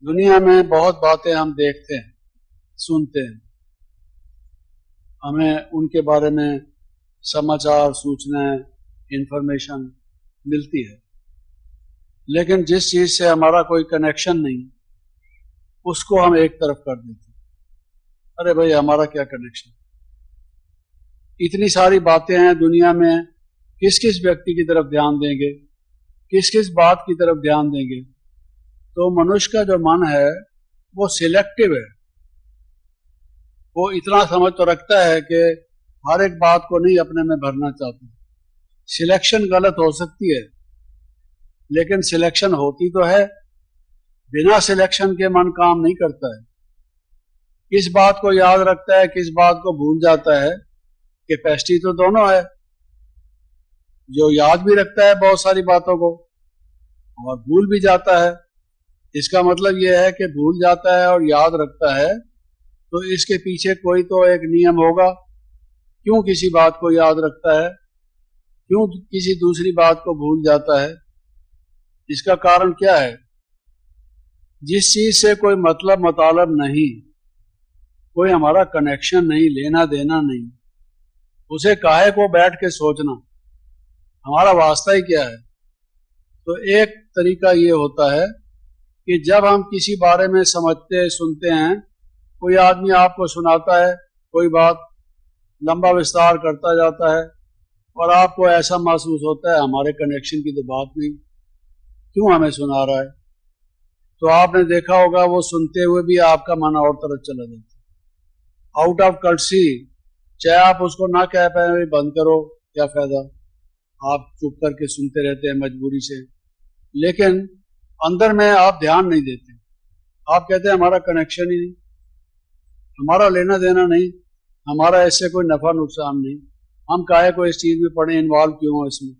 दुनिया में बहुत बातें हम देखते हैं, सुनते हैं, हमें उनके बारे में समाचार, सूचनाएं, इंफॉर्मेशन मिलती है। लेकिन जिस चीज से हमारा कोई कनेक्शन नहीं, उसको हम एक तरफ कर देते हैं। अरे भाई, हमारा क्या कनेक्शन। इतनी सारी बातें हैं दुनिया में, किस किस व्यक्ति की तरफ ध्यान देंगे, किस किस बात की तरफ ध्यान देंगे। तो मनुष्य का जो मन है वो सिलेक्टिव है। वो इतना समझ तो रखता है कि हर एक बात को नहीं अपने में भरना चाहता। सिलेक्शन गलत हो सकती है, लेकिन सिलेक्शन होती तो है। बिना सिलेक्शन के मन काम नहीं करता है। किस बात को याद रखता है, किस बात को भूल जाता है, कैपेसिटी तो दोनों है। जो याद भी रखता है बहुत सारी बातों को और भूल भी जाता है। इसका मतलब यह है कि भूल जाता है और याद रखता है, तो इसके पीछे कोई तो एक नियम होगा। क्यों किसी बात को याद रखता है, क्यों किसी दूसरी बात को भूल जाता है, इसका कारण क्या है? जिस चीज से कोई मतलब मतलब नहीं, कोई हमारा कनेक्शन नहीं, लेना देना नहीं, उसे काहे को बैठ के सोचना, हमारा वास्ता ही क्या है। तो एक तरीका ये होता है कि जब हम किसी बारे में समझते सुनते हैं, कोई आदमी आपको सुनाता है कोई बात, लंबा विस्तार करता जाता है और आपको ऐसा महसूस होता है हमारे कनेक्शन की तो बात नहीं, क्यों हमें सुना रहा है। तो आपने देखा होगा वो सुनते हुए भी आपका मन और तरफ चला जाता है। आउट ऑफ कर्सी, चाहे आप उसको ना कह पाए बंद करो, क्या फायदा, आप चुप करके सुनते रहते हैं मजबूरी से, लेकिन अंदर में आप ध्यान नहीं देते। आप कहते हैं हमारा कनेक्शन ही नहीं, हमारा लेना देना नहीं, हमारा इससे कोई नफा नुकसान नहीं, हम काहे को इस चीज में पड़े, इन्वॉल्व क्यों हो इसमें।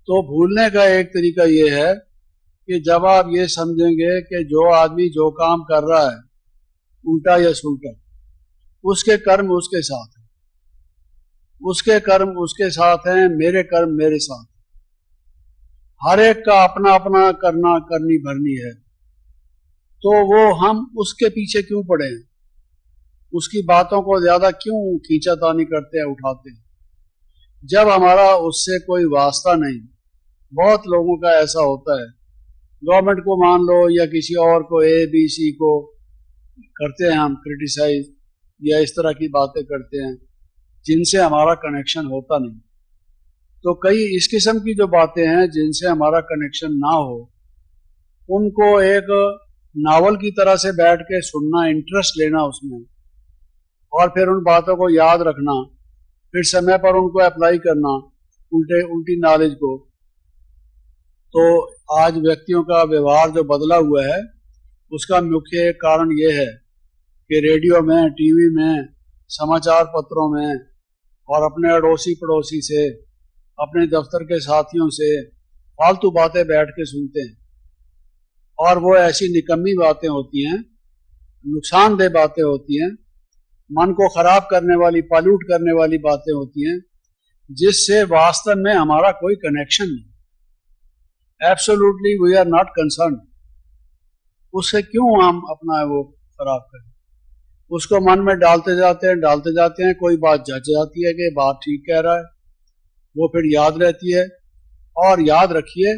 तो भूलने का एक तरीका ये है कि जब आप ये समझेंगे कि जो आदमी जो काम कर रहा है उल्टा या सुलटा, उसके कर्म उसके साथ हैं, उसके कर्म उसके साथ हैं, मेरे कर्म मेरे साथ। हर एक का अपना अपना करना करनी भरनी है। तो वो हम उसके पीछे क्यों पड़े हैं, उसकी बातों को ज्यादा क्यों खींचातानी करते हैं, उठाते हैं, जब हमारा उससे कोई वास्ता नहीं। बहुत लोगों का ऐसा होता है, गवर्नमेंट को मान लो या किसी और को, ABC को करते हैं हम क्रिटिसाइज, या इस तरह की बातें करते हैं जिनसे हमारा कनेक्शन होता नहीं। तो कई इस किस्म की जो बातें हैं जिनसे हमारा कनेक्शन ना हो, उनको एक नावल की तरह से बैठ के सुनना, इंटरेस्ट लेना उसमें, और फिर उन बातों को याद रखना, फिर समय पर उनको अप्लाई करना, उल्टी नॉलेज को। तो आज व्यक्तियों का व्यवहार जो बदला हुआ है, उसका मुख्य कारण ये है कि रेडियो में, टीवी में, समाचार पत्रों में और अपने अड़ोसी पड़ोसी से, अपने दफ्तर के साथियों से फालतू बातें बैठ के सुनते हैं। और वो ऐसी निकम्मी बातें होती हैं, नुकसानदेह बातें होती हैं, मन को खराब करने वाली, पॉल्यूट करने वाली बातें होती हैं, जिससे वास्तव में हमारा कोई कनेक्शन नहीं। Absolutely we are not concern. उससे क्यों हम अपना वो खराब करें। उसको मन में डालते जाते हैं, कोई बात जच जाती है कि बात ठीक कह रहा है, वो फिर याद रहती है। और याद रखिए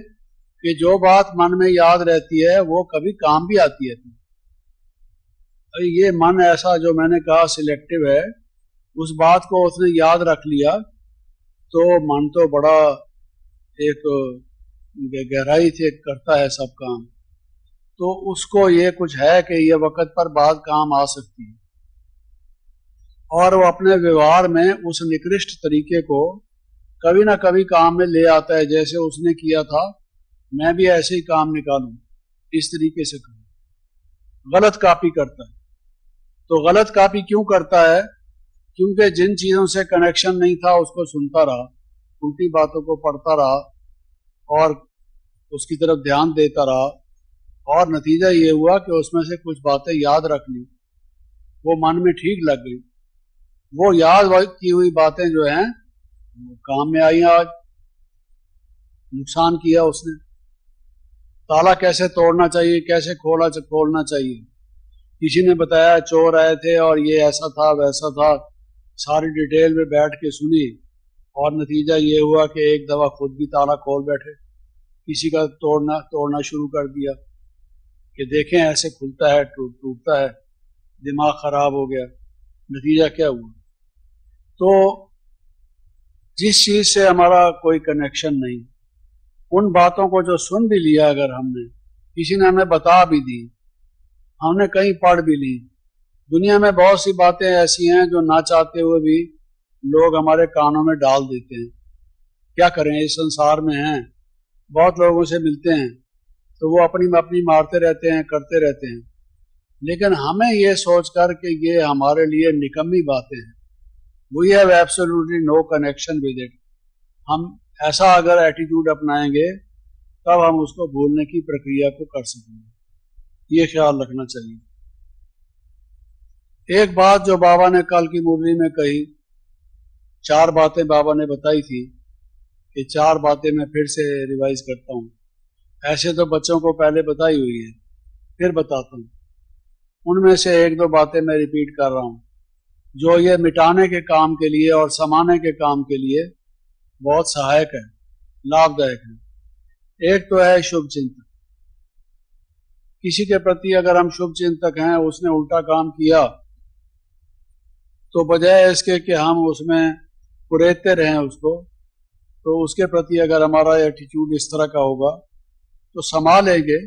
कि जो बात मन में याद रहती है वो कभी काम भी आती है। ये मन ऐसा, जो मैंने कहा सिलेक्टिव है, उस बात को उसने याद रख लिया तो मन तो बड़ा एक गहराई से करता है सब काम। तो उसको ये कुछ है कि ये वक्त पर बात काम आ सकती है, और वो अपने व्यवहार में उस निकृष्ट तरीके को कभी ना कभी काम में ले आता है। जैसे उसने किया था, मैं भी ऐसे ही काम निकालूं, इस तरीके से करूं। गलत कॉपी करता है। तो गलत कॉपी क्यों करता है? क्योंकि जिन चीजों से कनेक्शन नहीं था उसको सुनता रहा, उल्टी बातों को पढ़ता रहा और उसकी तरफ ध्यान देता रहा, और नतीजा ये हुआ कि उसमें से कुछ बातें याद रख ली, वो मन में ठीक लग गई। वो याद की हुई बातें जो हैं काम में आई, आज नुकसान किया उसने। ताला कैसे तोड़ना चाहिए, कैसे खोलना चाहिए। किसी ने बताया चोर आए थे और ये ऐसा था वैसा था, सारी डिटेल में बैठ के सुनी और नतीजा ये हुआ कि एक दफा खुद भी ताला खोल बैठे, किसी का तोड़ना शुरू कर दिया कि देखें ऐसे खुलता है टूटता है, दिमाग खराब हो गया। नतीजा क्या हुआ? तो जिस चीज से हमारा कोई कनेक्शन नहीं, उन बातों को जो सुन भी लिया, अगर हमने, किसी ने हमें बता भी दी, हमने कहीं पढ़ भी ली, दुनिया में बहुत सी बातें ऐसी हैं जो ना चाहते हुए भी लोग हमारे कानों में डाल देते हैं। क्या करें, इस संसार में हैं, बहुत लोगों से मिलते हैं तो वो अपनी मारते रहते हैं, करते रहते हैं, लेकिन हमें ये सोचकर कि ये हमारे लिए निकम्मी बातें हैं, we have absolutely no connection with it, हम ऐसा अगर एटीट्यूड अपनाएंगे तब हम उसको भूलने की प्रक्रिया को कर सकेंगे। ये ख्याल रखना चाहिए। एक बात जो बाबा ने कल की मुरली में कही, 4 बातें बाबा ने बताई थी, कि 4 बातें मैं फिर से रिवाइज करता हूँ। ऐसे तो बच्चों को पहले बताई हुई है, फिर बताता हूँ। उनमें से 1-2 बातें मैं रिपीट कर रहा हूँ जो ये मिटाने के काम के लिए और समाने के काम के लिए बहुत सहायक है, लाभदायक है। एक तो है शुभ चिंतन। किसी के प्रति अगर हम शुभ चिंतक हैं, उसने उल्टा काम किया, तो बजाय इसके कि हम उसमें कुरेदते रहें उसको, तो उसके प्रति अगर हमारा एटीट्यूड इस तरह का होगा तो संभालेंगे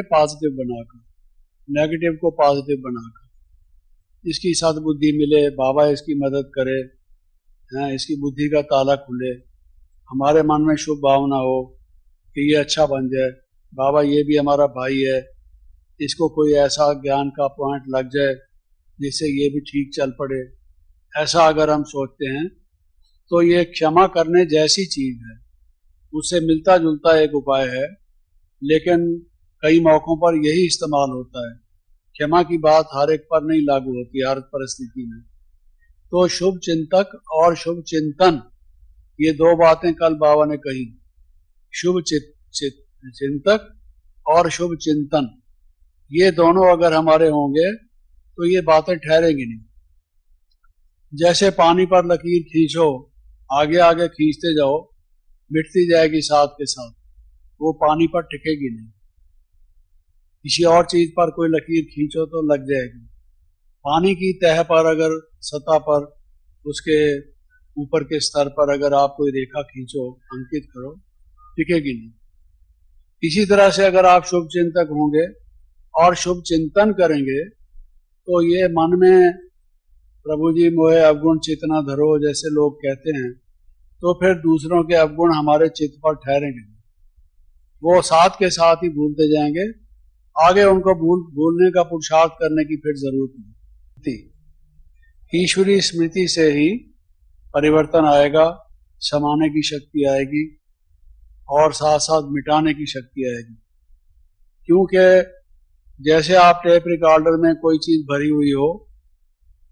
पॉजिटिव बनाकर, नेगेटिव को पॉजिटिव बनाकर। इसकी सद्बुद्धि मिले, बाबा इसकी मदद करे, इसकी बुद्धि का ताला खुले, हमारे मन में शुभ भावना हो कि ये अच्छा बन जाए, बाबा ये भी हमारा भाई है, इसको कोई ऐसा ज्ञान का पॉइंट लग जाए जिससे ये भी ठीक चल पड़े। ऐसा अगर हम सोचते हैं तो ये क्षमा करने जैसी चीज है, उससे मिलता जुलता एक उपाय है, लेकिन कई मौकों पर यही इस्तेमाल होता है। क्षमा की बात हर एक पर नहीं लागू होती, हर परिस्थिति में। तो शुभ चिंतक और शुभ चिंतन, ये 2 बातें कल बाबा ने कही। शुभ चिंतक और शुभ चिंतन, ये दोनों अगर हमारे होंगे तो ये बातें ठहरेंगी नहीं। जैसे पानी पर लकीर खींचो, आगे आगे खींचते जाओ, मिटती जाएगी साथ के साथ, वो पानी पर टिकेगी नहीं। किसी और चीज पर कोई लकीर खींचो तो लग जाएगी। पानी की तह पर, अगर सतह पर, उसके ऊपर के स्तर पर अगर आप कोई रेखा खींचो, अंकित करो, टिकेगी नहीं। इसी तरह से अगर आप शुभ चिंतक होंगे और शुभ चिंतन करेंगे तो ये मन में प्रभु जी मोहे अवगुण चितना धरो जैसे लोग कहते हैं, तो फिर दूसरों के अवगुण हमारे चित्त पर ठहरेंगे, वो साथ के साथ ही भूलते जाएंगे। आगे उनको भूलने का पुरुषार्थ करने की फिर जरूरत नहीं। ईश्वरीय स्मृति से ही परिवर्तन आएगा, समाने की शक्ति आएगी और साथ साथ मिटाने की शक्ति आएगी। क्योंकि जैसे आप टेप रिकॉर्डर में कोई चीज भरी हुई हो,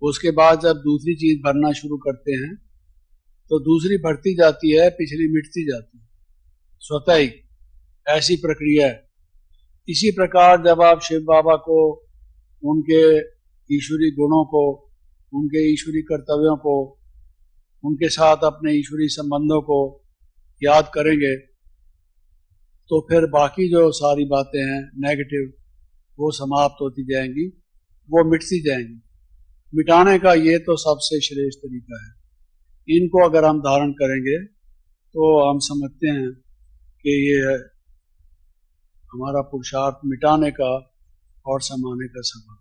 उसके बाद जब दूसरी चीज भरना शुरू करते हैं तो दूसरी बढ़ती जाती है, पिछली मिटती जाती है, स्वतः ही ऐसी प्रक्रिया है। इसी प्रकार जब आप शिव बाबा को, उनके ईश्वरी गुणों को, उनके ईश्वरी कर्तव्यों को, उनके साथ अपने ईश्वरी संबंधों को याद करेंगे तो फिर बाकी जो सारी बातें हैं नेगेटिव, वो समाप्त होती जाएंगी, वो मिटती जाएंगी। मिटाने का ये तो सबसे श्रेष्ठ तरीका है। इनको अगर हम धारण करेंगे तो हम समझते हैं कि ये हमारा पुरुषार्थ मिटाने का और समाने का सबब।